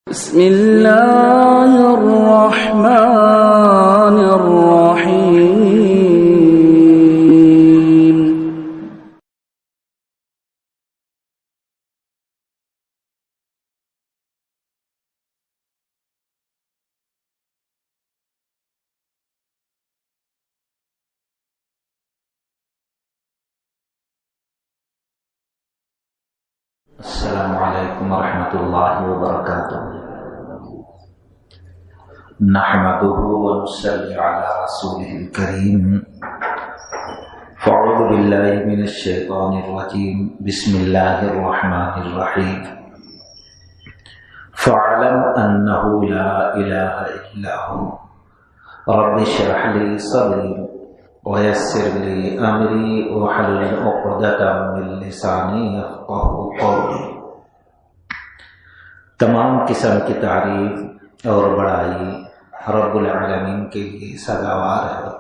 بسم اللہ الرحمن الرحیم السلام علیکم ورحمۃ اللہ وبرکاتہ نحمده ونصلي على رسوله الكريم فاعوذ بالله من الشیطان الرجیم بسم اللہ الرحمن الرحیم فاعلم انه لا الہ الا هو رب اشرح لي صدری ويسر لي امری واحلل عقدۃ من لسانی یفقهوا قولی۔ تمام قسم کی تعریف اور بڑائی رب العالمین کے لیے سزاوار ہے۔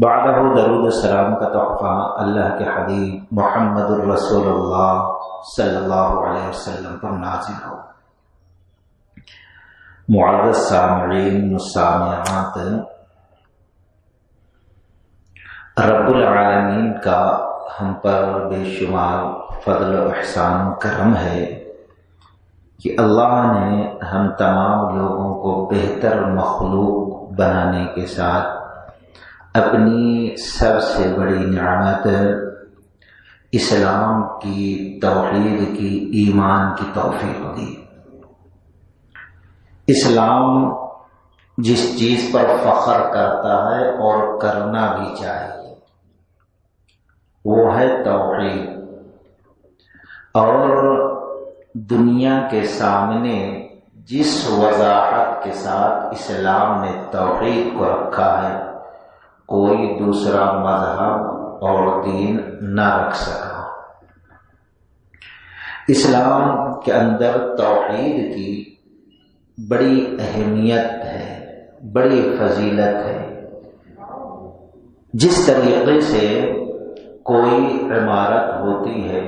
بعدہ درود السلام کا تحفہ اللہ کے حبیب محمد الرسول اللہ صلی اللہ علیہ وسلم پر نازل ہو۔ معزز سامعین و سامعات، رب العالمین کا ہم پر بے شمار فضل و احسان و کرم ہے کہ اللہ نے ہم تمام لوگوں کو بہتر مخلوق بنانے کے ساتھ اپنی سب سے بڑی نعمت اسلام کی، توحید کی، ایمان کی توفیق دی۔ اسلام جس چیز پر فخر کرتا ہے اور کرنا بھی چاہیے وہ ہے توحید، اور دنیا کے سامنے جس وضاحت کے ساتھ اسلام نے توحید کو رکھا ہے کوئی دوسرا مذہب اور دین نہ رکھ سکا۔ اسلام کے اندر توحید کی بڑی اہمیت ہے، بڑی فضیلت ہے۔ جس طریقے سے کوئی عمارت ہوتی ہے،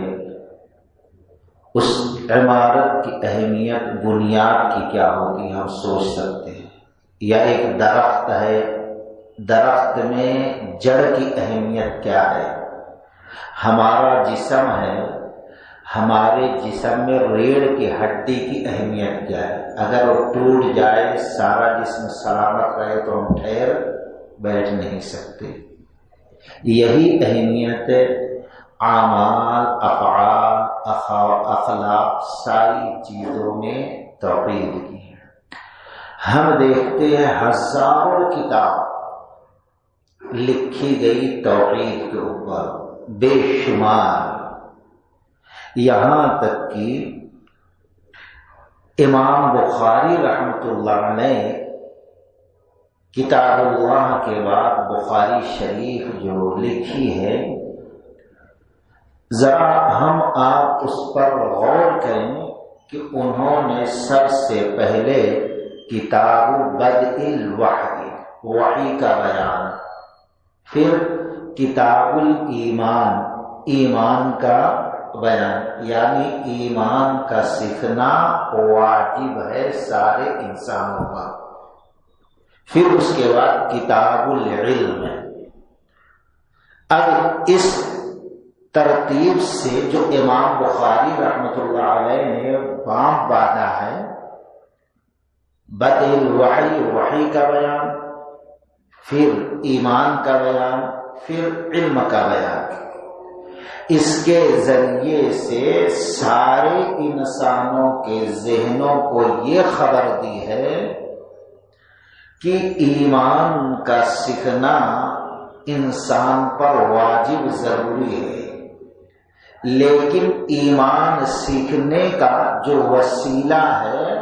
اس عمارت کی اہمیت بنیاد کی کیا ہوگی ہم سوچ سکتے ہیں، یا ایک درخت ہے، درخت میں جڑ کی اہمیت کیا ہے۔ ہمارا جسم ہے، ہمارے جسم میں ریڑھ کی ہڈی کی اہمیت کیا ہے۔ اگر وہ ٹوٹ جائے، سارا جسم سلامت رہے تو ہم ٹھہر بیٹھ نہیں سکتے۔ یہی اہمیت اعمال، افعال، اخلاق، ساری چیزوں میں توحید کی ہے۔ ہم دیکھتے ہیں ہزاروں کتاب لکھی گئی توحید کے اوپر، بے شمار، یہاں تک کہ امام بخاری رحمۃ اللہ علیہ کتاب اللہ کے بعد بخاری شریف جو لکھی ہے، ذرا ہم آپ اس پر غور کریں کہ انہوں نے سب سے پہلے کتاب بدء الوحی، وحی کا بیان، پھر کتاب الایمان، ایمان کا بیان، یعنی ایمان کا سیکھنا واجب ہے سارے انسانوں کا، پھر اس کے بعد کتاب العلم۔ اب اس ترتیب سے جو امام بخاری رحمۃ اللہ علیہ نے بام باندھا ہے، بدء الوحی، وحی کا بیان، پھر ایمان کا بیان، پھر علم کا بیان، اس کے ذریعے سے سارے انسانوں کے ذہنوں کو یہ خبر دی ہے کہ ایمان کا سیکھنا انسان پر واجب ضروری ہے، لیکن ایمان سیکھنے کا جو وسیلہ ہے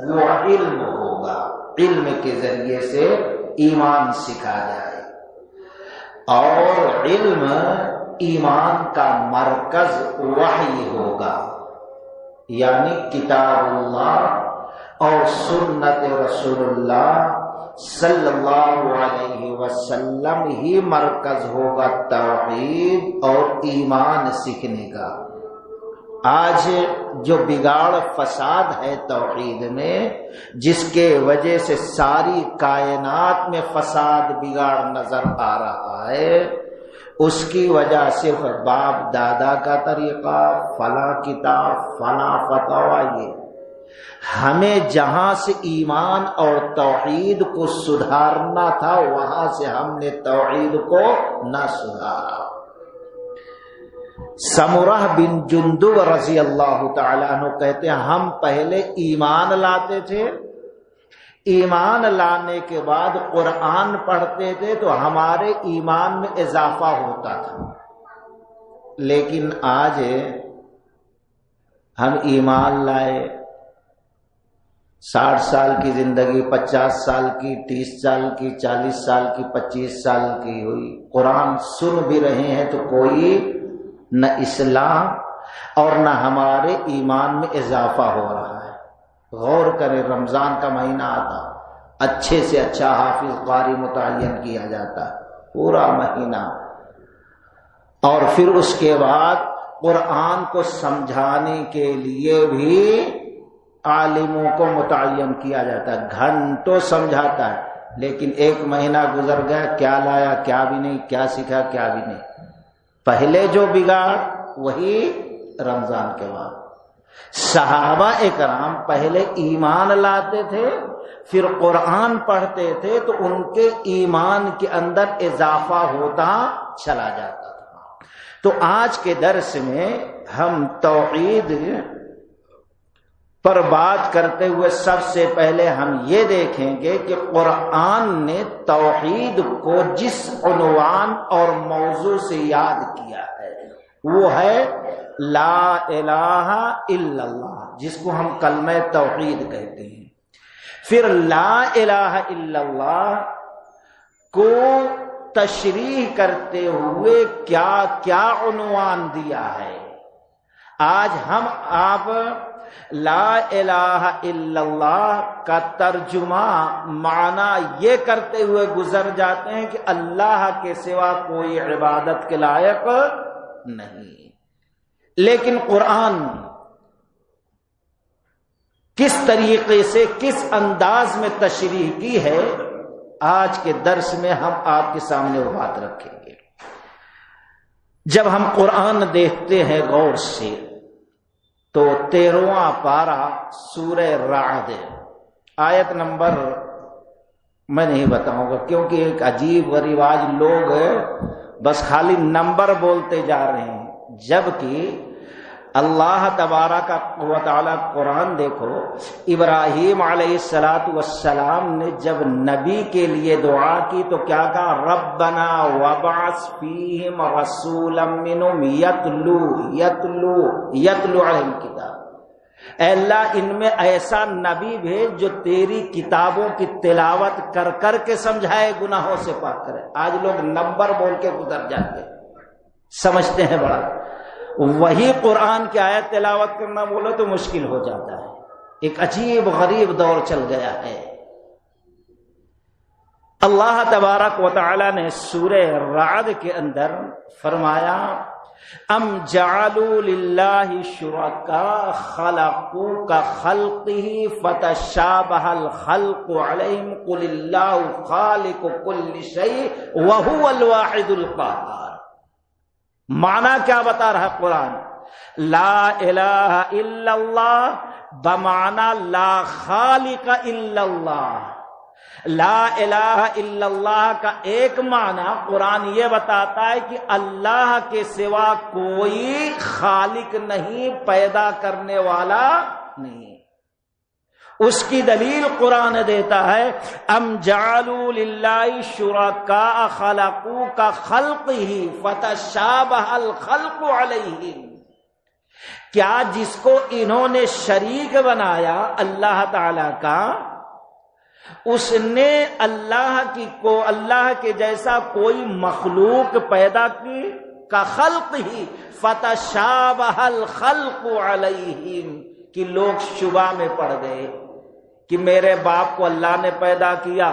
وہ علم ہوگا، علم کے ذریعے سے ایمان سیکھا جائے، اور علم ایمان کا مرکز وحی ہوگا، یعنی کتاب اللہ اور سنت رسول اللہ صلی اللہ علیہ وسلم ہی مرکز ہوگا توحید اور ایمان سیکھنے کا۔ آج جو بگاڑ فساد ہے توحید میں، جس کے وجہ سے ساری کائنات میں فساد بگاڑ نظر آ رہا ہے، اس کی وجہ صرف باپ دادا کا طریقہ، فلاں کتاب، فلاں فتویٰ، یہ ہمیں جہاں سے ایمان اور توحید کو سدھارنا تھا وہاں سے ہم نے توحید کو نہ سدھارا۔ سمرہ بن جندب رضی اللہ تعالیٰ عنہ کہتے ہیں ہم پہلے ایمان لاتے تھے، ایمان لانے کے بعد قرآن پڑھتے تھے تو ہمارے ایمان میں اضافہ ہوتا تھا، لیکن آج ہم ایمان لائے، 60 سال کی زندگی، 50 سال کی، 30 سال کی، 40 سال کی، 25 سال کی ہوئی، قرآن سن بھی رہے ہیں تو کوئی نہ اصلاح اور نہ ہمارے ایمان میں اضافہ ہو رہا ہے۔ غور کریں، رمضان کا مہینہ آتا، اچھے سے اچھا حافظ قاری متعین کیا جاتا ہے پورا مہینہ، اور پھر اس کے بعد قرآن کو سمجھانے کے لیے بھی عالموں کو متعین کیا جاتا ہے، گھنٹوں سمجھاتا ہے، لیکن 1 مہینہ گزر گیا، کیا لایا کیا بھی نہیں، کیا سیکھا کیا بھی نہیں۔ پہلے جو بگاڑ وہی رمضان کے بعد۔ صحابہ اکرام پہلے ایمان لاتے تھے، پھر قرآن پڑھتے تھے تو ان کے ایمان کے اندر اضافہ ہوتا چلا جاتا تھا۔ تو آج کے درس میں ہم توحید پر بات کرتے ہوئے سب سے پہلے ہم یہ دیکھیں گے کہ قرآن نے توحید کو جس عنوان اور موضوع سے یاد کیا ہے وہ ہے لا الہ الا اللہ، جس کو ہم کلمہ توحید کہتے ہیں۔ پھر لا الہ الا اللہ کو تشریح کرتے ہوئے کیا کیا عنوان دیا ہے۔ آج ہم آپ لا الہ الا اللہ کا ترجمہ معنی یہ کرتے ہوئے گزر جاتے ہیں کہ اللہ کے سوا کوئی عبادت کے لائق نہیں، لیکن قرآن کس طریقے سے کس انداز میں تشریح کی ہے، آج کے درس میں ہم آپ کے سامنے وہ بات رکھیں گے۔ جب ہم قرآن دیکھتے ہیں غور سے تو 13واں پارہ سورہ رعد، آیت نمبر میں نہیں بتاؤں گا کیونکہ ایک عجیب و رواج، لوگ بس خالی نمبر بولتے جا رہے ہیں، جبکہ اللہ تبارک و تعالی قرآن دیکھو، ابراہیم علیہ السلام نے جب نبی کے لیے دعا کی تو کیا کہا؟ ربنا وابعث فیہم رسولا منہم یتلو علیہم کتاب، اے اللہ ان میں ایسا نبی بھیج جو تیری کتابوں کی تلاوت کر کر کے سمجھائے، گناہوں سے پاک کرے۔ آج لوگ نمبر بول کے گزر جاتے سمجھتے ہیں بڑا، وہی قرآن کی آیت تلاوت کرنا بولو تو مشکل ہو جاتا ہے۔ ایک عجیب غریب دور چل گیا ہے۔ اللہ تبارک و تعالی نے سورہ رعد کے اندر فرمایا ام جعلوا للہ شرکاء خلقوا کخلقہ فتشابہ الخلق علیہم قل اللہ خالق کل شیء وہو الواحد القہار۔ معنی کیا بتا رہا ہے قرآن؟ لا الہ الا اللہ بمعنی لا خالق الا اللہ۔ لا الہ الا اللہ کا ایک معنی قرآن یہ بتاتا ہے کہ اللہ کے سوا کوئی خالق نہیں، پیدا کرنے والا نہیں۔ اس کی دلیل قرآن دیتا ہے ام جعلوا للہ شرکاء خلقوا کخلقہ فتشابہ الخلق علیہم، کیا جس کو انہوں نے شریک بنایا اللہ تعالی کا، اس نے اللہ کے جیسا کوئی مخلوق پیدا کی، کخلقہ فتشابہ الخلق علیہم، کہ لوگ شبہ میں پڑ گئے کہ میرے باپ کو اللہ نے پیدا کیا،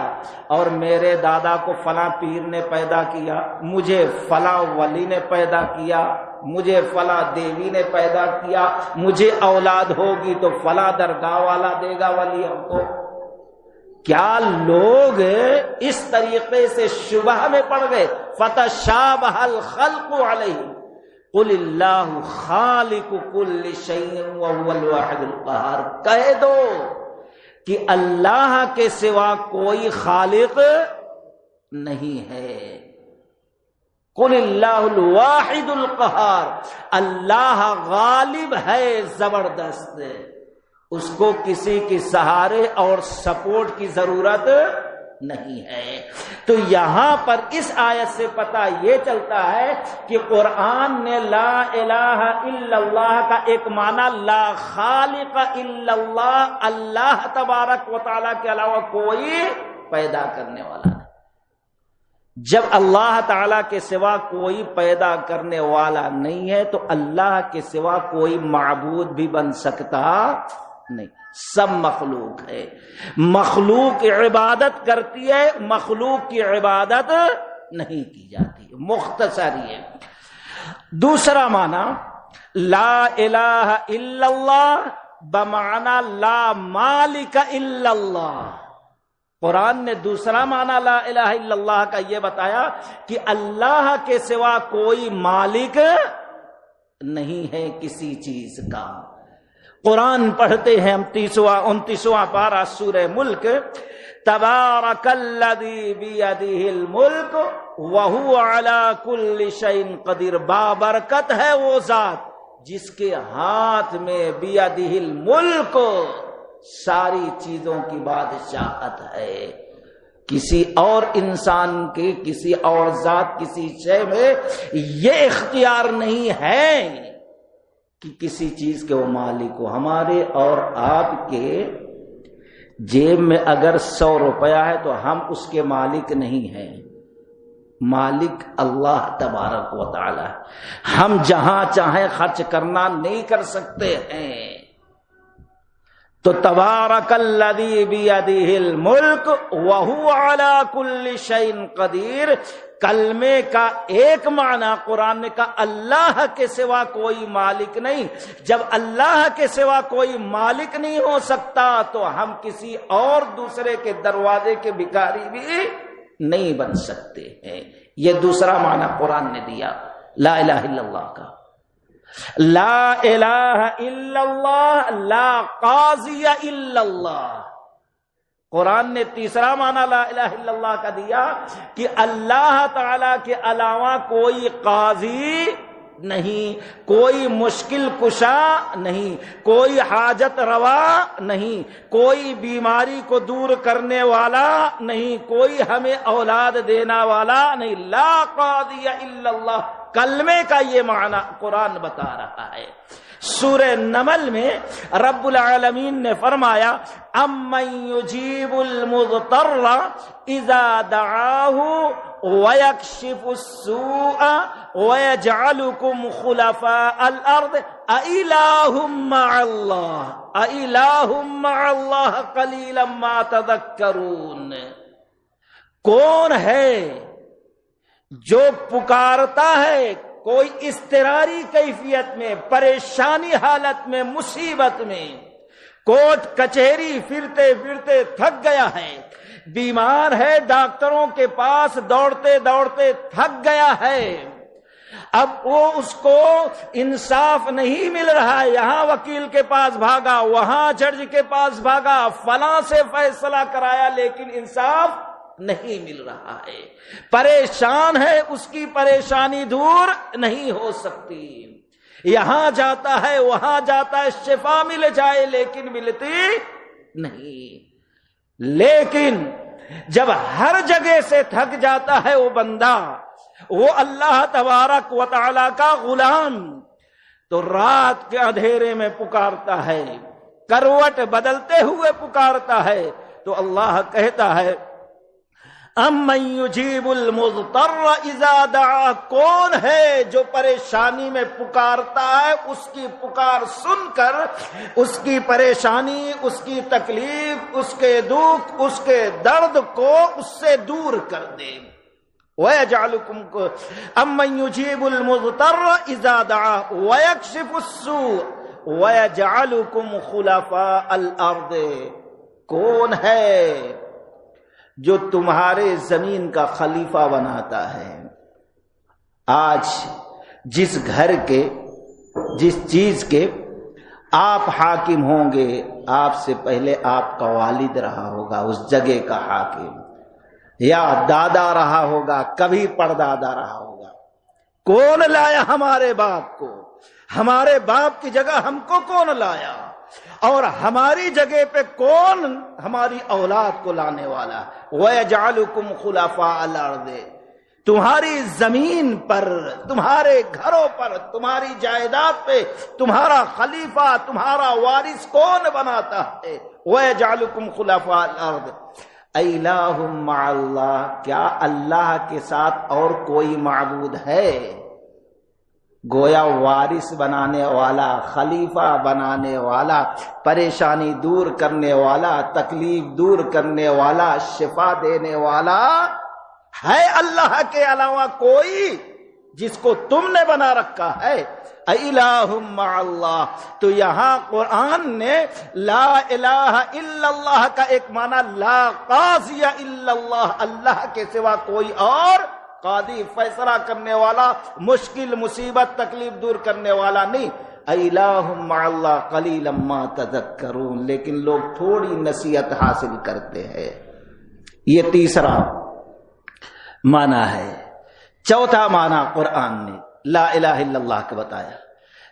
اور میرے دادا کو فلاں پیر نے پیدا کیا، مجھے فلاں ولی نے پیدا کیا، مجھے فلاں دیوی نے پیدا کیا، مجھے اولاد ہوگی تو فلاں درگاہ والا دے گا ولی ہم کو۔ کیا لوگ اس طریقے سے شبہ میں پڑ گئے؟ فتشابہ الخلق علیہم قل اللہ خالق کل شیء وہو الواحد القہار، کہہ دو کہ اللہ کے سوا کوئی خالق نہیں ہے۔ قل اللہ الواحد القہار، اللہ غالب ہے، زبردست، اس کو کسی کی سہارے اور سپورٹ کی ضرورت نہیں ہے۔ تو یہاں پر اس آیت سے پتہ یہ چلتا ہے کہ قرآن نے لا الہ الا اللہ کا ایک معنی لا خالق الا اللہ، اللہ تبارک و تعالیٰ کے علاوہ کوئی پیدا کرنے والا نہیں۔ جب اللہ تعالیٰ کے سوا کوئی پیدا کرنے والا نہیں ہے تو اللہ کے سوا کوئی معبود بھی بن سکتا نہیں، سب مخلوق ہے۔ مخلوق عبادت کرتی ہے، مخلوق کی عبادت نہیں کی جاتی، مختصر یہ۔ دوسرا معنی لا الہ الا اللہ بمعنی لا مالک الا اللہ۔ قرآن نے دوسرا معنی لا الہ الا اللہ کا یہ بتایا کہ اللہ کے سوا کوئی مالک نہیں ہے کسی چیز کا۔ قرآن پڑھتے ہیں ہم 29واں پارہ سورہ ملک، تبارک الذی بیدہ الملک وہو علی کل شیء قدیر، بابرکت ہے وہ ذات جس کے ہاتھ میں بیدہ الملک، ساری چیزوں کی بادشاہت ہے۔ کسی اور انسان کے، کسی اور ذات، کسی شے میں یہ اختیار نہیں ہے کہ کسی چیز کے وہ مالک ہو۔ ہمارے اور آپ کے جیب میں اگر 100 روپیہ ہے تو ہم اس کے مالک نہیں ہیں، مالک اللہ تبارک و تعالی ہے۔ ہم جہاں چاہیں خرچ کرنا نہیں کر سکتے ہیں۔ تو تبارک الذی بیدہ الملک وہو علی کل شیء قدیر، کلمے کا ایک معنی قرآن نے کہا اللہ کے سوا کوئی مالک نہیں۔ جب اللہ کے سوا کوئی مالک نہیں ہو سکتا تو ہم کسی اور دوسرے کے دروازے کے بھکاری بھی نہیں بن سکتے ہیں۔ یہ دوسرا معنی قرآن نے دیا لا الہ الا اللہ کا۔ لا الہ الا اللہ لا قاضی الا اللہ، قرآن نے تیسرا معنی لا الہ الا اللہ کا دیا کہ اللہ تعالی کے علاوہ کوئی قاضی نہیں، کوئی مشکل کشا نہیں، کوئی حاجت روا نہیں، کوئی بیماری کو دور کرنے والا نہیں، کوئی ہمیں اولاد دینا والا نہیں۔ لا قاضی الا اللہ، کلمے کا یہ معنی قرآن بتا رہا ہے۔ سورہ نمل میں رب العالمین نے فرمایا امن یجیب المضطر اذا دعاہ ویکشف السوء ویجعلکم خلفاء الارض اِلٰہ مع اللہ اِلٰہ مع اللہ قلیلا ما تذکرون، کون ہے جو پکارتا ہے کوئی اضطراری کیفیت میں، پریشانی حالت میں، مصیبت میں، کوٹ کچہری پھرتے پھرتے تھک گیا ہے، بیمار ہے، ڈاکٹروں کے پاس دوڑتے دوڑتے تھک گیا ہے، اب وہ اس کو انصاف نہیں مل رہا ہے، یہاں وکیل کے پاس بھاگا، وہاں جج کے پاس بھاگا، فلاں سے فیصلہ کرایا لیکن انصاف نہیں مل رہا ہے، پریشان ہے، اس کی پریشانی دور نہیں ہو سکتی، یہاں جاتا ہے وہاں جاتا ہے، شفا مل جائے لیکن ملتی نہیں۔ لیکن جب ہر جگہ سے تھک جاتا ہے وہ بندہ، وہ اللہ تبارک و تعالی کا غلام، تو رات کے اندھیرے میں پکارتا ہے، کروٹ بدلتے ہوئے پکارتا ہے، تو اللہ کہتا ہے امن یجیب المضطر اذا دعا، کون ہے جو پریشانی میں پکارتا ہے، اس کی پکار سن کر اس کی پریشانی، اس کی تکلیف، اس کے دکھ، اس کے درد کو اس سے دور کر دے۔ وَيَجْعَلُكُمْ أَمَّنْ يُجِيبُ الْمُضْطَرَّ إِذَا دَعَاهُ وَيَكْشِفُ السُّوءَ وَيَجْعَلُكُمْ خُلَفَاءَ الْأَرْضِ، کون ہے جو تمہارے زمین کا خلیفہ بناتا ہے؟ آج جس گھر کے، جس چیز کے آپ حاکم ہوں گے، آپ سے پہلے آپ کا والد رہا ہوگا اس جگہ کا حاکم، یا دادا رہا ہوگا، کبھی پردادا رہا ہوگا۔ کون لایا ہمارے باپ کو؟ ہمارے باپ کی جگہ ہم کو کون لایا؟ اور ہماری جگہ پہ کون ہماری اولاد کو لانے والا؟ وَيَجْعَلُكُمْ خُلَفَاءَ الْأَرْضِ، تمہاری زمین پر، تمہارے گھروں پر، تمہاری جائیداد پہ تمہارا خلیفہ، تمہارا وارث کون بناتا ہے؟ وَيَجْعَلُكُمْ خُلَفَاءَ الْأَرْضِ اِلَٰهٌ مَّعَ اللَّهِ، کیا اللہ کے ساتھ اور کوئی معبود ہے؟ گویا وارث بنانے والا، خلیفہ بنانے والا، پریشانی دور کرنے والا، تکلیف دور کرنے والا، شفا دینے والا ہے اللہ کے علاوہ کوئی جس کو تم نے بنا رکھا ہے؟ الہ مع اللہ، تو یہاں قرآن نے لا الہ الا اللہ کا ایک معنی لا قاضی الا اللہ، اللہ کے سوا کوئی اور قاضی، فیصلہ کرنے والا، مشکل مصیبت تکلیف دور کرنے والا نہیں۔ الہ مع اللہ قلیلا ما تذکرون، لیکن لوگ تھوڑی نصیحت حاصل کرتے ہیں۔ یہ تیسرا معنی ہے۔ چوتھا معنی قرآن نے لا الہ الا اللہ کا بتایا۔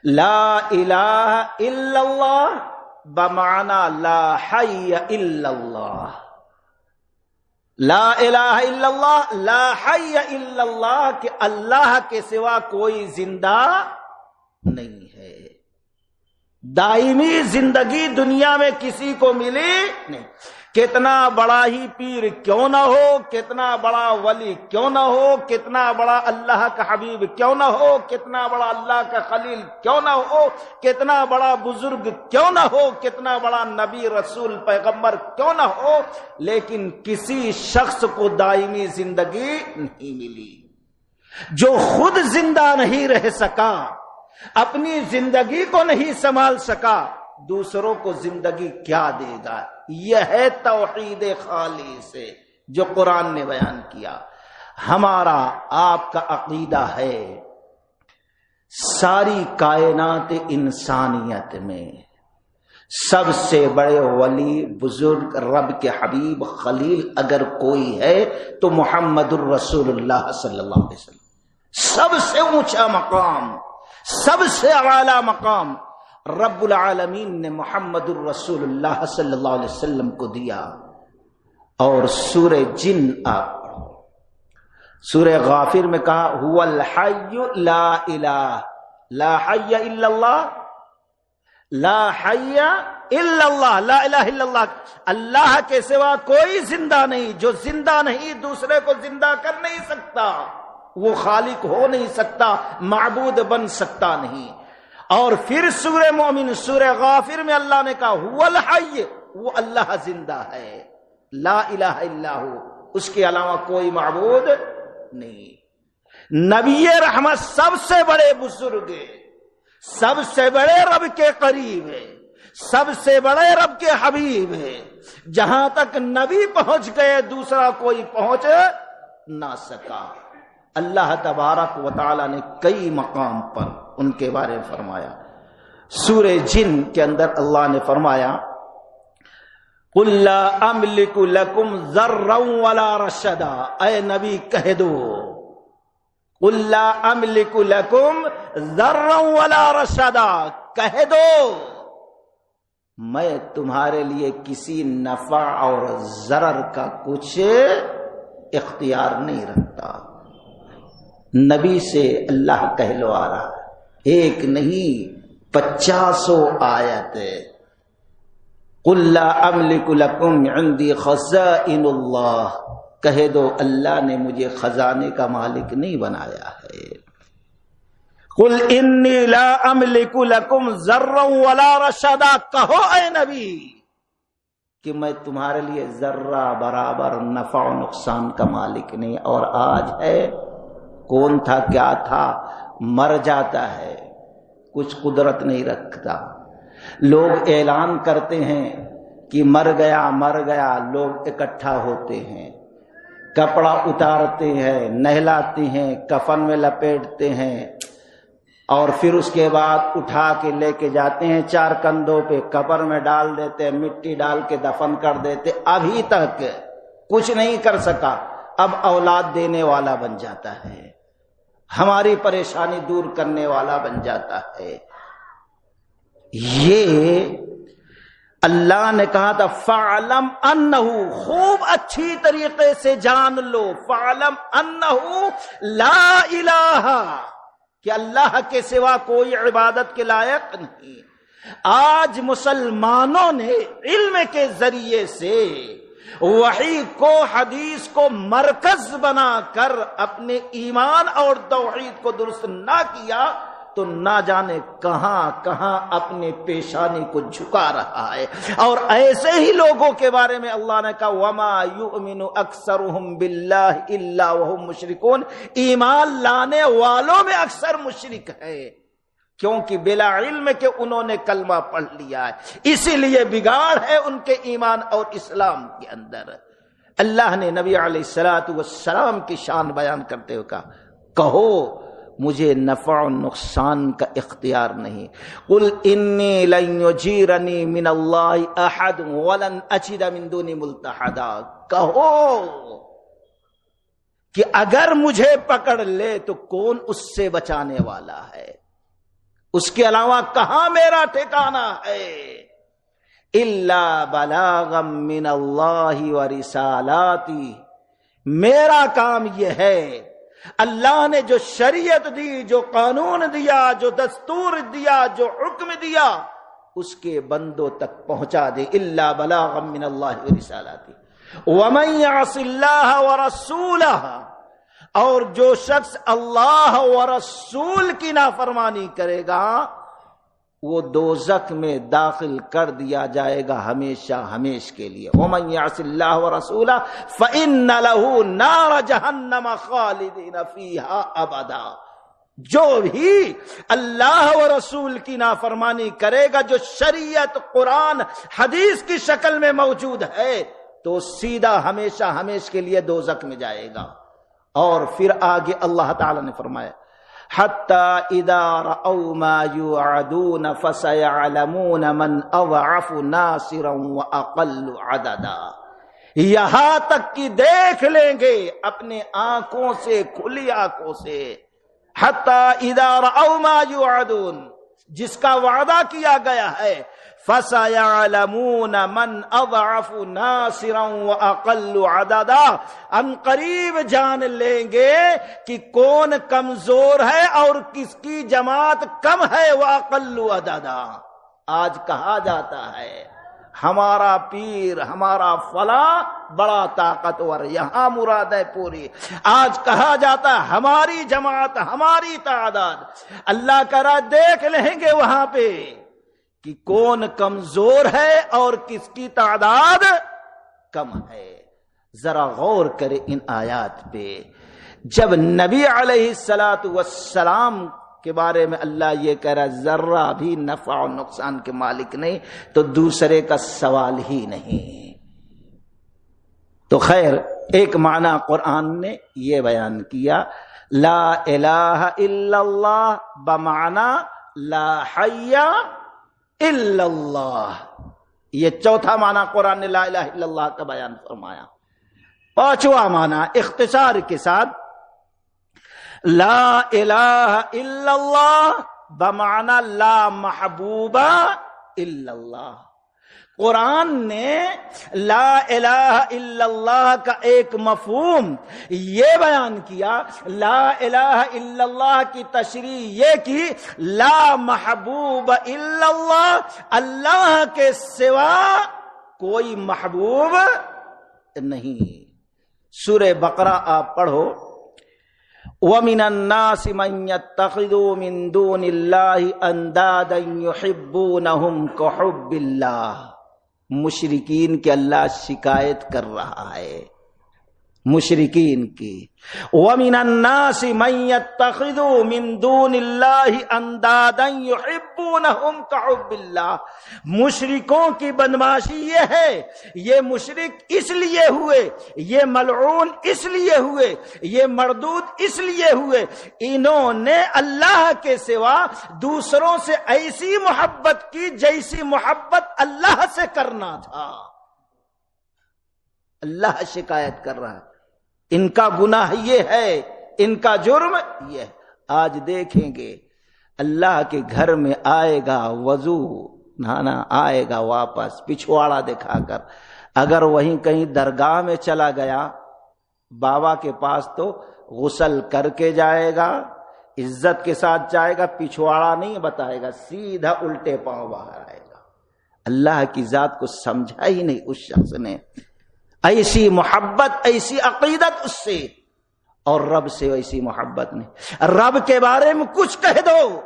لا الہ الا اللہ بمعنی لا حی الا اللہ، لا الہ الا اللہ، لا حی الا اللہ، کہ اللہ کے سوا کوئی زندہ نہیں ہے۔ دائمی زندگی دنیا میں کسی کو ملی نہیں، کتنا بڑا ہی پیر کیوں نہ ہو، کتنا بڑا ولی کیوں نہ ہو، کتنا بڑا اللہ کا حبیب کیوں نہ ہو، کتنا بڑا اللہ کا خلیل کیوں نہ ہو، کتنا بڑا بزرگ کیوں نہ ہو، کتنا بڑا نبی رسول پیغمبر کیوں نہ ہو، لیکن کسی شخص کو دائمی زندگی نہیں ملی۔ جو خود زندہ نہیں رہ سکا، اپنی زندگی کو نہیں سنبھال سکا، دوسروں کو زندگی کیا دے گا؟ یہ ہے توحید خالص سے جو قرآن نے بیان کیا۔ ہمارا آپ کا عقیدہ ہے ساری کائنات انسانیت میں سب سے بڑے ولی، بزرگ، رب کے حبیب، خلیل اگر کوئی ہے تو محمد الرسول اللہ صلی اللہ علیہ وسلم۔ سب سے اونچا مقام، سب سے اعلیٰ مقام رب العالمین نے محمد الرسول اللہ صلی اللہ علیہ وسلم کو دیا۔ اور سورہ جن آپ پڑھو، سورہ غافر میں کہا هو الحی لا الہ، لا حی الا اللہ، لا حی الا اللہ، لا الہ الا اللہ، اللہ کے سوا کوئی زندہ نہیں، جو زندہ نہیں دوسرے کو زندہ کر نہیں سکتا، وہ خالق ہو نہیں سکتا، معبود بن سکتا نہیں۔ اور پھر سورہ مومن، سورہ غافر میں اللہ نے کہا هو الحی، وہ اللہ زندہ ہے، لا الہ الا ہو، اس کے علاوہ کوئی معبود نہیں۔ نبی رحمت سب سے بڑے بزرگ، سب سے بڑے رب کے قریب ہے، سب سے بڑے رب کے حبیب ہے، جہاں تک نبی پہنچ گئے دوسرا کوئی پہنچ نہ سکا۔ اللہ تبارک و تعالی نے کئی مقام پر ان کے بارے میں فرمایا۔ سورہ جن کے اندر اللہ نے فرمایا قُلْ لَا أَمْلِكُ لَكُمْ ضَرًّا وَلَا رَشَدًا، اے نبی کہہ دو قُلْ لَا أَمْلِكُ لَكُمْ ضَرًّا وَلَا رَشَدًا، کہہ دو میں تمہارے لیے کسی نفع اور ضرر کا کچھ اختیار نہیں رکھتا۔ نبی سے اللہ کہلوا رہا ہے، ایک نہیں 50 آیت۔ قُلْ لَا أَمْلِكُ لَكُمْ عِنْدِي خَزَائِنُ اللَّهِ، کہہ دو اللہ نے مجھے خزانے کا مالک نہیں بنایا ہے۔ قل انی لا املک لکم ذرا ولا رشدا، کہو اے نبی کہ میں تمہارے لیے ذرہ برابر نفع و نقصان کا مالک نہیں، اور آج ہے، کون تھا کیا تھا، مر جاتا ہے، کچھ قدرت نہیں رکھتا۔ لوگ اعلان کرتے ہیں کہ مر گیا مر گیا، لوگ اکٹھا ہوتے ہیں، کپڑا اتارتے ہیں، نہلاتے ہیں، کفن میں لپیٹتے ہیں، اور پھر اس کے بعد اٹھا کے لے کے جاتے ہیں چار کندھوں پہ، قبر میں ڈال دیتے، مٹی ڈال کے دفن کر دیتے۔ ابھی تک کچھ نہیں کر سکا، اب اولاد دینے والا بن جاتا ہے، ہماری پریشانی دور کرنے والا بن جاتا ہے۔ یہ اللہ نے کہا تھا فَعْلَمْ أَنَّهُ، خوب اچھی طریقے سے جان لو، فَعْلَمْ أَنَّهُ لَا إِلَٰهَ، کہ اللہ کے سوا کوئی عبادت کے لائق نہیں۔ آج مسلمانوں نے علم کے ذریعے سے وحی کو، حدیث کو مرکز بنا کر اپنے ایمان اور توحید کو درست نہ کیا تو نہ جانے کہاں کہاں اپنے پیشانی کو جھکا رہا ہے۔ اور ایسے ہی لوگوں کے بارے میں اللہ نے کہا وَمَا يُؤْمِنُ أَكْثَرُهُمْ بِاللَّهِ إِلَّا وَهُمْ مُشْرِكُونَ، ایمان لانے والوں میں اکثر مشرک ہے، کیونکہ بلا علم کہ انہوں نے کلمہ پڑھ لیا ہے، اسی لیے بگاڑ ہے ان کے ایمان اور اسلام کے اندر۔ اللہ نے نبی علیہ السلام کی شان بیان کرتے ہوئے کہا کہو مجھے نفع و نقصان کا اختیار نہیں، قل انی لن یجیرنی من اللہ احد ولن اجد من دونی ملتحدا، کہو کہ اگر مجھے پکڑ لے تو کون اس سے بچانے والا ہے، اس کے علاوہ کہاں میرا ٹھکانہ ہے۔ الا بلاغا من اللہ ورسالاتی، میرا کام یہ ہے اللہ نے جو شریعت دی، جو قانون دیا، جو دستور دیا، جو حکم دیا، اس کے بندوں تک پہنچا دے۔ الا بلاغا من اللہ ورسالاتی ومن یعص اللہ ورسولہ، اور جو شخص اللہ و رسول کی نافرمانی کرے گا وہ دوزخ میں داخل کر دیا جائے گا ہمیشہ ہمیش کے لیے۔ وَمَن يَعْصِ اللَّهَ وَرَسُولَهُ فَإِنَّ لَهُ نَارَ جَهَنَّمَ خَالِدِينَ فِيهَا أَبَدًا، جو بھی اللہ و رسول کی نافرمانی کرے گا، جو شریعت قرآن حدیث کی شکل میں موجود ہے، تو سیدھا ہمیشہ ہمیش کے لیے دوزخ میں جائے گا۔ اور پھر آگے اللہ تعالی نے فرمایا حَتَّى إِذَا رَأَوْا مَا يُوعَدُونَ فَسَيَعْلَمُونَ مَنْ أَضْعَفُ نَاصِرًا وَأَقَلُّ عَدَدًا، یہاں تک کہ دیکھ لیں گے اپنے آنکھوں سے، کھلی آنکھوں سے، حَتَّى إِذَا رَأَوْا مَا يُوعَدُونَ، جس کا وعدہ کیا گیا ہے، فَسَيَعْلَمُونَ مَنْ أَضْعَفُ نَاصِرًا وَأَقَلُّ عَدَدًا، ان قریب جان لیں گے کہ کون کمزور ہے اور کس کی جماعت کم ہے۔ وَأَقَلُّ عَدَدًا، آج کہا جاتا ہے ہمارا پیر، ہمارا فلاں بڑا طاقتور، یہاں مراد ہے پوری۔ آج کہا جاتا ہے ہماری جماعت، ہماری تعداد، اللہ کرا دیکھ لیں گے وہاں پہ کہ کون کمزور ہے اور کس کی تعداد کم ہے۔ ذرا غور کرے ان آیات پہ، جب نبی علیہ السلام کے بارے میں اللہ یہ کہہ رہا ذرہ بھی نفع و نقصان کے مالک نہیں، تو دوسرے کا سوال ہی نہیں۔ تو خیر، ایک معنی قرآن نے یہ بیان کیا، لا الہ الا اللہ بمعنی لا حی الا اللہ، یہ چوتھا معنی قرآن نے لا الہ الا اللہ کا بیان فرمایا۔ پانچواں معنی اختصار کے ساتھ لا الہ الا اللہ بمعنی لا محبوب الا اللہ۔ قرآن نے لا الہ الا اللہ کا ایک مفہوم یہ بیان کیا، لا الہ الا اللہ کی تشریح یہ کی لا محبوب الا اللہ، اللہ کے سوا کوئی محبوب نہیں، سورہ بقرہ آپ پڑھو، وَمِنَ النَّاسِ مَن يَتَّخِذُ مِن دُونِ اللَّهِ أَندَادًا يُحِبُّونَهُمْ كَحُبِّ اللَّهِ، مشرکین کے اللہ شکایت کر رہا ہے، مشرکین کی۔ وَمِنَ النَّاسِ مَن يَتَّخِذُ مِن دُونِ اللَّهِ أَندَادًا يُحِبُّونَهُمْ كَحُبِّ اللَّهِ، مشرکوں کی بدماشی یہ ہے، یہ مشرک اس لیے ہوئے، یہ ملعون اس لیے ہوئے، یہ مردود اس لیے ہوئے، انہوں نے اللہ کے سوا دوسروں سے ایسی محبت کی جیسی محبت اللہ سے کرنا تھا۔ اللہ شکایت کر رہا ہے، ان کا گناہ یہ ہے، ان کا جرم یہ ہے۔ آج دیکھیں گے اللہ کے گھر میں آئے گا وضو نہانا، آئے گا واپس پچھواڑا دکھا کر، اگر وہیں کہیں درگاہ میں چلا گیا بابا کے پاس تو غسل کر کے جائے گا، عزت کے ساتھ جائے گا، پچھواڑا نہیں بتائے گا، سیدھا الٹے پاؤں باہر آئے گا۔ اللہ کی ذات کو سمجھا ہی نہیں اس شخص نے، ایسی محبت، ایسی عقیدت اس سے، اور رب سے ایسی محبت نہیں۔ رب کے بارے میں کچھ کہہ دو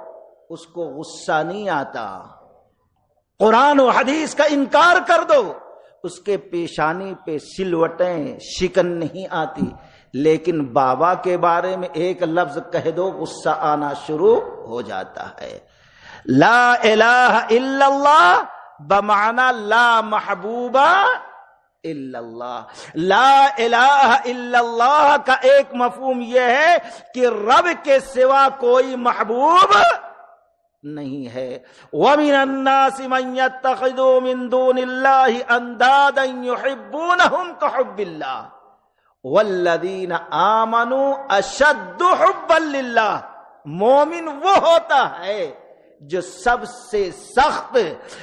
اس کو غصہ نہیں آتا، قرآن و حدیث کا انکار کر دو اس کے پیشانی پہ سلوٹیں شکن نہیں آتی، لیکن بابا کے بارے میں ایک لفظ کہہ دو غصہ آنا شروع ہو جاتا ہے۔ لا الہ الا اللہ بمعنی لا محبوبہ الا اللہ، لا الہ الا اللہ کا ایک مفہوم یہ ہے کہ رب کے سوا کوئی محبوب نہیں ہے۔ وَمِنَ النَّاسِ مَن يَتَّخِذُ مِن دُونِ اللَّهِ أَندَادًا يُحِبُّونَهُمْ كَحُبِّ اللَّهِ وَالَّذِينَ آمَنُوا أَشَدُّ حُبًّا لِلَّهِ، مومن وہ ہوتا ہے جو سب سے سخت،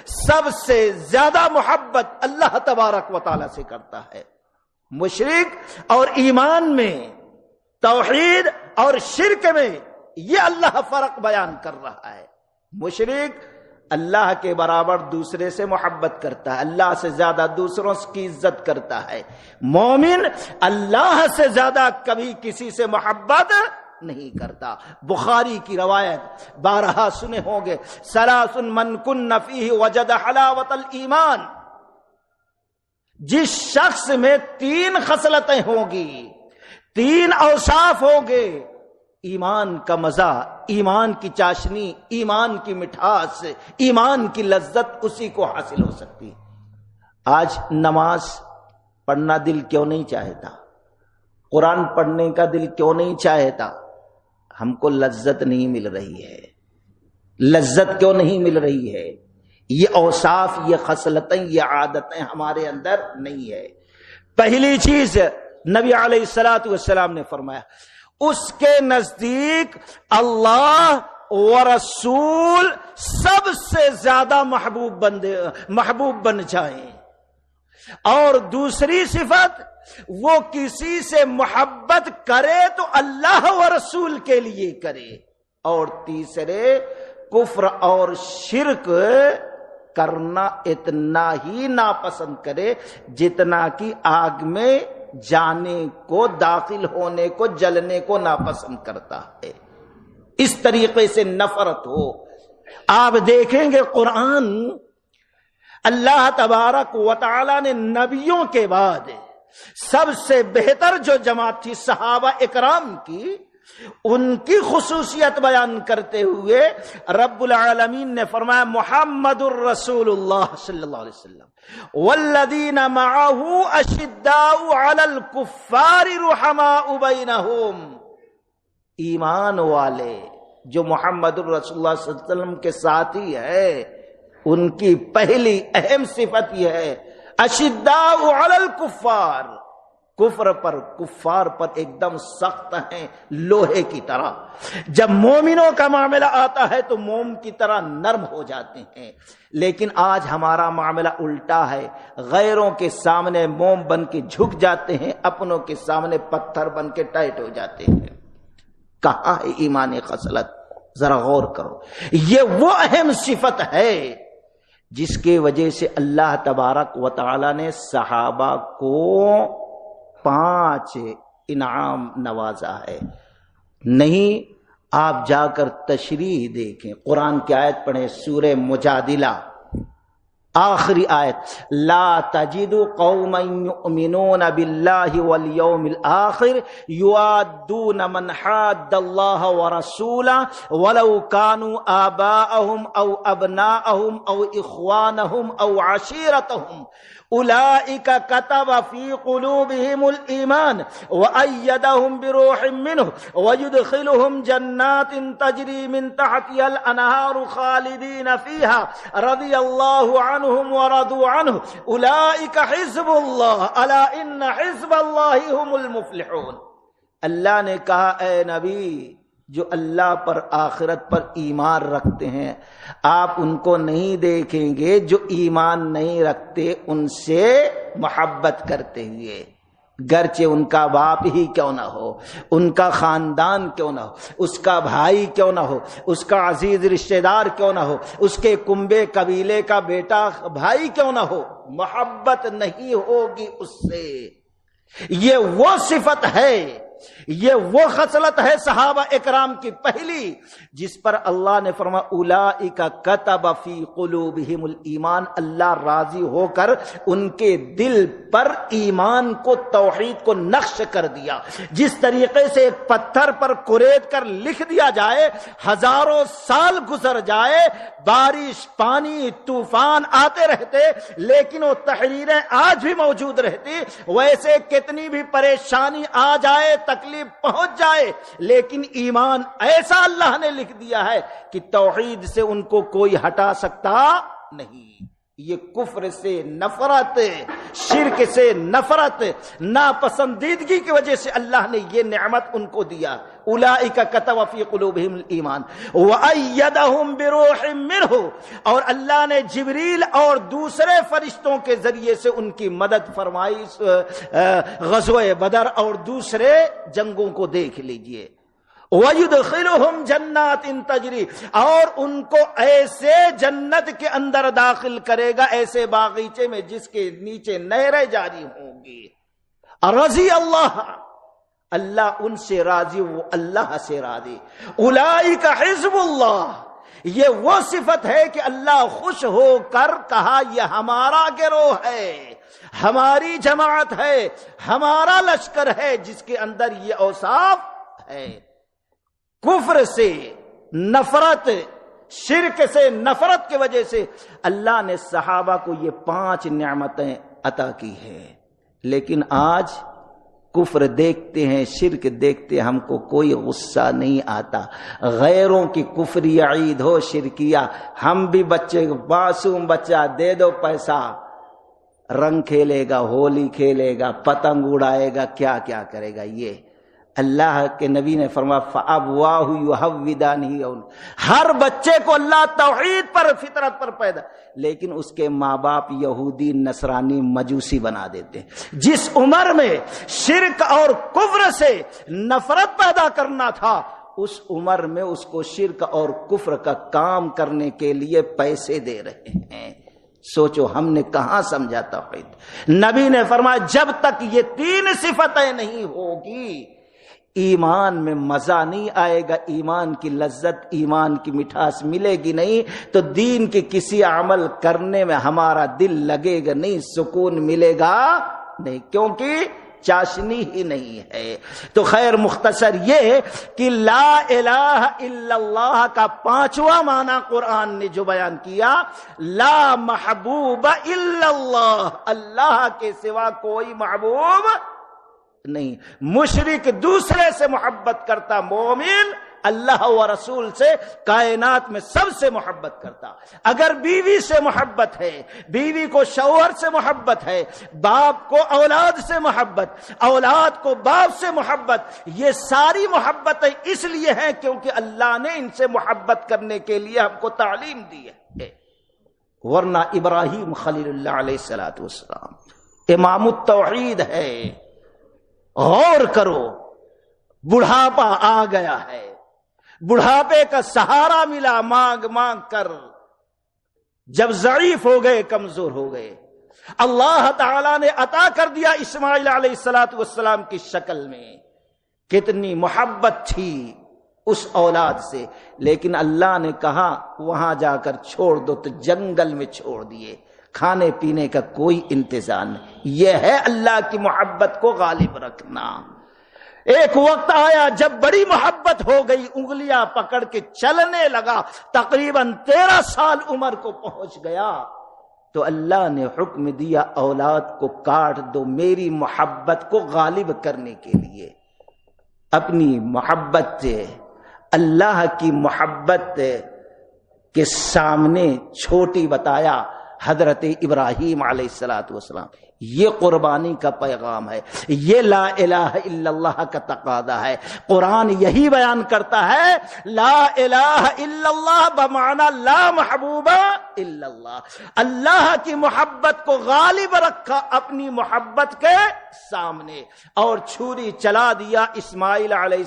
سب سے زیادہ محبت اللہ تبارک و تعالی سے کرتا ہے۔ مشرک اور ایمان میں، توحید اور شرک میں یہ اللہ فرق بیان کر رہا ہے۔ مشرک اللہ کے برابر دوسرے سے محبت کرتا ہے، اللہ سے زیادہ دوسروں کی عزت کرتا ہے۔ مومن اللہ سے زیادہ کبھی کسی سے محبت نہیں کرتا۔ بخاری کی روایت بارہا سنے ہوں گے، ثلاث من کن فیہ وجد حلاوت الایمان، جس شخص میں تین خصلتیں ہوں گی، تین اوصاف ہوں گے، ایمان کا مزہ، ایمان کی چاشنی، ایمان کی مٹھاس، ایمان کی لذت اسی کو حاصل ہو سکتی۔ آج نماز پڑھنا دل کیوں نہیں چاہتا؟ قرآن پڑھنے کا دل کیوں نہیں چاہتا؟ ہم کو لذت نہیں مل رہی ہے۔ لذت کیوں نہیں مل رہی ہے؟ یہ اوصاف، یہ خصلتیں، یہ عادتیں ہمارے اندر نہیں ہے۔ پہلی چیز نبی علیہ الصلوۃ والسلام نے فرمایا، اس کے نزدیک اللہ و رسول سب سے زیادہ محبوب بن جائیں۔ اور دوسری صفت، وہ کسی سے محبت کرے تو اللہ و رسول کے لیے کرے۔ اور تیسرے، کفر اور شرک کرنا اتنا ہی ناپسند کرے جتنا کہ آگ میں جانے کو، داخل ہونے کو، جلنے کو ناپسند کرتا ہے۔ اس طریقے سے نفرت ہو۔ آپ دیکھیں گے قرآن، اللہ تبارک و تعالی نے نبیوں کے بعد سب سے بہتر جو جماعت تھی صحابہ اکرام کی، ان کی خصوصیت بیان کرتے ہوئے رب العالمین نے فرمایا، محمد الرسول اللہ صلی اللہ علیہ وسلم والذین معه اشداء علی الکفار رحماء بینہم، ایمان والے جو محمد الرسول اللہ صلی اللہ علیہ وسلم کے ساتھی ہے، ان کی پہلی اہم صفت یہ ہے، اشداء علی الکفار، کفر پر، کفار پر ایک دم سخت ہیں لوہے کی طرح۔ جب مومنوں کا معاملہ آتا ہے تو موم کی طرح نرم ہو جاتے ہیں، لیکن آج ہمارا معاملہ الٹا ہے، غیروں کے سامنے موم بن کے جھک جاتے ہیں، اپنوں کے سامنے پتھر بن کے ٹائٹ ہو جاتے ہیں۔ کہاں ہے ایمان خصلت؟ ذرا غور کرو۔ یہ وہ اہم صفت ہے جس کے وجہ سے اللہ تبارک و تعالی نے صحابہ کو 5 انعام نوازا ہے. نہیں آپ جا کر تشریح دیکھیں، قرآن کی آیت پڑھیں، سورہ مجادلہ آخری آیت، لا تجد قوما یؤمنون باللہ والیوم الآخر یوادون من حاد اللہ ورسولہ ولو كانوا آباءهم او ابناءهم او اخوانهم او عشیرتهم اولئک کتب فی قلوبهم الایمان وأیدهم بروح منه ويدخلهم جنات تجری من تحتها الانہار خالدین فیها رضی اللہ عنهم ورضوا عنه اولئک حزب اللہ الا ان حزب اللہ هم المفلحون. اللہ نے کہا اے نبی، جو اللہ پر آخرت پر ایمان رکھتے ہیں آپ ان کو نہیں دیکھیں گے جو ایمان نہیں رکھتے ان سے محبت کرتے ہوئے، گرچہ ان کا باپ ہی کیوں نہ ہو، ان کا خاندان کیوں نہ ہو، اس کا بھائی کیوں نہ ہو، اس کا عزیز رشتہ دار کیوں نہ ہو، اس کے کنبے قبیلے کا بیٹا بھائی کیوں نہ ہو، محبت نہیں ہوگی اس سے. یہ وہ صفت ہے، یہ وہ خصلت ہے صحابہ اکرام کی پہلی، جس پر اللہ نے فرمایا اولئک کتب فی قلوبہم الایمان، اللہ راضی ہو کر ان کے دل پر ایمان کو، توحید کو نقش کر دیا. جس طریقے سے ایک پتھر پر قرید کر لکھ دیا جائے، ہزاروں سال گزر جائے، بارش پانی طوفان آتے رہتے لیکن وہ تحریریں آج بھی موجود رہتی، ویسے کتنی بھی پریشانی آ جائے، تکلیف پہنچ جائے، لیکن ایمان ایسا اللہ نے لکھ دیا ہے کہ توحید سے ان کو کوئی ہٹا سکتا نہیں. یہ کفر سے نفرت، شرک سے نفرت، ناپسندیدگی کی وجہ سے اللہ نے یہ نعمت ان کو دیا. اولئک کتب فی قلوبہم الایمان وأیدہم بروح منہ، اور اللہ نے جبریل اور دوسرے فرشتوں کے ذریعے سے ان کی مدد فرمائی. غزوہ بدر اور دوسرے جنگوں کو دیکھ لیجئے. وَيُدْخِلُهُمْ جَنَّاتٍ تَجْرِي، اور ان کو ایسے جنت کے اندر داخل کرے گا، ایسے باغیچے میں جس کے نیچے نہریں جاری ہوں گی. رضی اللہ، اللہ ان سے راضی، وہ اللہ سے راضی. اولئک حزب اللہ، یہ وہ صفت ہے کہ اللہ خوش ہو کر کہا یہ ہمارا گروہ ہے، ہماری جماعت ہے، ہمارا لشکر ہے جس کے اندر یہ اوصاف ہے. کفر سے نفرت، شرک سے نفرت کی وجہ سے اللہ نے صحابہ کو یہ 5 نعمتیں عطا کی ہیں. لیکن آج کفر دیکھتے ہیں، شرک دیکھتے ہم کو کوئی غصہ نہیں آتا. غیروں کی کفری عید ہو، شرکیہ، ہم بھی بچے، معصوم بچہ، دے دو پیسہ، رنگ کھیلے گا، ہولی کھیلے گا، پتنگ اڑائے گا، کیا کیا کرے گا. یہ اللہ کے نبی نے فرمایا فَأَبْوَاهُ يُحَوِّدَانِهِ، ہر بچے کو اللہ توحید پر، فطرت پر پیدا، لیکن اس کے ماں باپ یہودی، نصرانی، مجوسی بنا دیتے ہیں. جس عمر میں شرک اور کفر سے نفرت پیدا کرنا تھا، اس عمر میں اس کو شرک اور کفر کا کام کرنے کے لیے پیسے دے رہے ہیں. سوچو ہم نے کہاں سمجھا توحید. نبی نے فرمایا جب تک یہ 3 صفتیں نہیں ہوگی ایمان میں مزہ نہیں آئے گا، ایمان کی لذت، ایمان کی مٹھاس ملے گی نہیں، تو دین کے کسی عمل کرنے میں ہمارا دل لگے گا نہیں، سکون ملے گا نہیں، کیونکہ چاشنی ہی نہیں ہے. تو خیر مختصر یہ کہ لا الہ الا اللہ کا 5واں معنی قرآن نے جو بیان کیا، لا محبوب الا اللہ، اللہ کے سوا کوئی محبوب نہیں. مشرک دوسرے سے محبت کرتا، مومن اللہ و رسول سے، کائنات میں سب سے محبت کرتا. اگر بیوی سے محبت ہے، بیوی کو شوہر سے محبت ہے، باپ کو اولاد سے محبت، اولاد کو باپ سے محبت، یہ ساری محبتیں اس لیے ہیں کیونکہ اللہ نے ان سے محبت کرنے کے لیے ہم کو تعلیم دی ہے. ورنہ ابراہیم خلیل اللہ علیہ السلام امام التوحید ہے. غور کرو، بڑھاپا آ گیا ہے، بڑھاپے کا سہارا ملا مانگ مانگ کر، جب ضعیف ہو گئے، کمزور ہو گئے، اللہ تعالیٰ نے عطا کر دیا اسماعیل علیہ السلام کی شکل میں. کتنی محبت تھی اس اولاد سے، لیکن اللہ نے کہا وہاں جا کر چھوڑ دو، تو جنگل میں چھوڑ دیے. کھانے پینے کا کوئی انتظام نہیں. یہ ہے اللہ کی محبت کو غالب رکھنا. ایک وقت آیا جب بڑی محبت ہو گئی، انگلیاں پکڑ کے چلنے لگا، تقریباً 13 سال عمر کو پہنچ گیا، تو اللہ نے حکم دیا اولاد کو کاٹ دو میری محبت کو غالب کرنے کے لیے. اپنی محبت سے اللہ کی محبت کے سامنے چھوٹی بتایا حضرت ابراہیم علیہ السلام. یہ قربانی کا پیغام ہے، یہ لا الہ الا اللہ کا تقاضا ہے. قرآن یہی بیان کرتا ہے لا الہ الا اللہ بمعنی لا محبوب الا اللہ. اللہ کی محبت کو غالب رکھا اپنی محبت کے سامنے اور چھری چلا دیا اسماعیل علیہ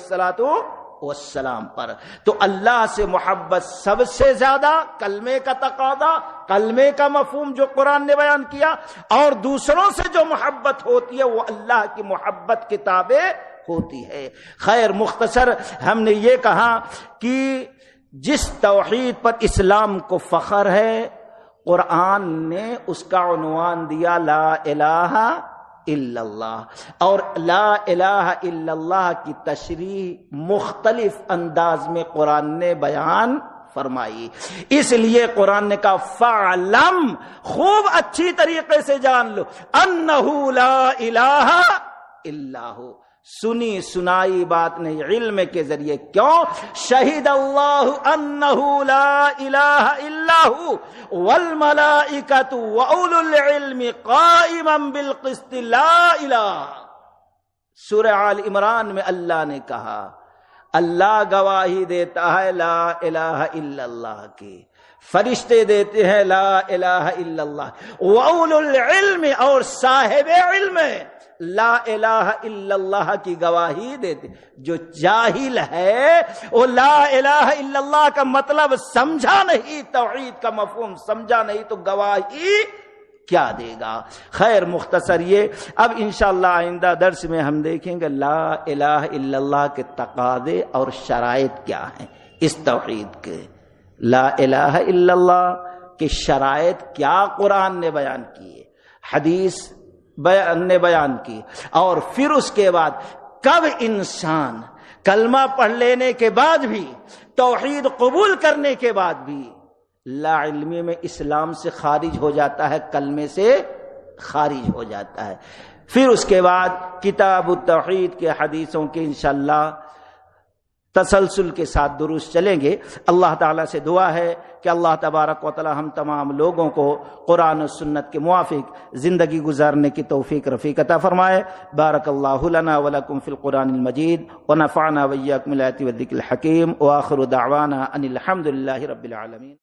السلام پر. تو اللہ سے محبت سب سے زیادہ کلمے کا تقاضا، کلمے کا مفہوم جو قرآن نے بیان کیا، اور دوسروں سے جو محبت ہوتی ہے وہ اللہ کی محبت کے تابع ہوتی ہے. خیر مختصر ہم نے یہ کہا کہ جس توحید پر اسلام کو فخر ہے، قرآن نے اس کا عنوان دیا لا الہ الا اللہ. اور لا الہ الا اللہ کی تشریح مختلف انداز میں قرآن نے بیان فرمائی. اس لیے قرآن نے کہا فَعْلَمْ، خوب اچھی طریقے سے جان لو، انہ لا الہ الا ہو. سنی سنائی بات نہیں، علم کے ذریعے. کیوں؟ شہید اللہ انہ لا الہ الا ہو والملائکۃ واولو العلم قائما بالقسط لا الہ. سورہ آل عمران میں اللہ نے کہا، اللہ گواہی دیتا ہے لا الہ الا اللہ کی، فرشتے دیتے ہیں لا الہ الا اللہ، واولو العلم اور صاحب علم لا الہ الا اللہ کی گواہی دیتے. جو جاہل ہے وہ لا الہ الا اللہ کا مطلب سمجھا نہیں، توحید کا مفہوم سمجھا نہیں، تو گواہی کیا دے گا. خیر مختصر یہ اب انشاءاللہ آئندہ درس میں ہم دیکھیں گے لا الہ الا اللہ کے تقاضے اور شرائط کیا ہیں اس توحید کے. لا الہ الا اللہ کے شرائط کیا قرآن نے بیان کیے، حدیث نے بیان کی، اور پھر اس کے بعد کب انسان کلمہ پڑھ لینے کے بعد بھی، توحید قبول کرنے کے بعد بھی لا علمی میں اسلام سے خارج ہو جاتا ہے، کلمے سے خارج ہو جاتا ہے. پھر اس کے بعد کتاب التوحید کے حدیثوں کے انشاءاللہ تسلسل کے ساتھ دروس چلیں گے. اللہ تعالیٰ سے دعا ہے کہ اللہ تبارک و تعالی ہم تمام لوگوں کو قرآن و سنت کے موافق زندگی گزارنے کی توفیق رفیق عطا فرمائے. بارک اللہ لنا ولکم فی القرآن المجید ونفعنا وإیاکم بالآیات والذکر الحکیم وآخر دعوانا ان الحمد للہ رب العالمین.